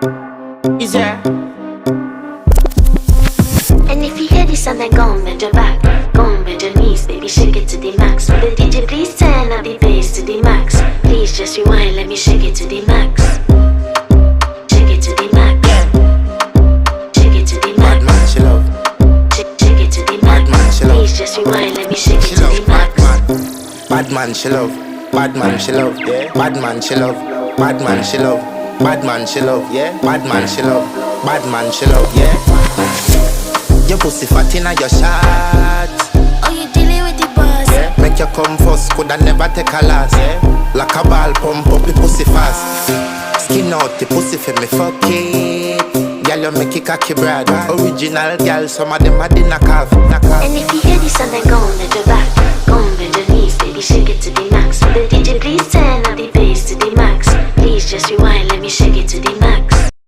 Is there? And if you hear this and then go on bend your back, go on bend your knees, baby shake it to the max. Will the DJ please turn up the bass to the max? Please just rewind, let me shake it to the max. Shake it to the max. Shake it to the max. Bad man, she love. Shake it to the max. Bad man, she love. Please just rewind, let me shake it She to love the max. bad man, she love. Bad man, she love. Yeah. Bad man, she love. Bad man, she love. Bad man, she love. Yeah. Bad man, she love. Bad man, she love. Yeah. Your pussy fat inna your shot. Oh, you dealing with the boss? Yeah. Make you come first, coulda never take a last. Yeah. Like a ball pump up the pussy fast. Skin out the pussy for me fuck it. Girl, you make it cocky brad. Original girl, some of them a dinner calf. And if you hear this and then go on bend your back, go on bend your knees, baby shake it to the max. Will the DJ please turn up the bass to the max? Please just rewind, let me shake it to the max.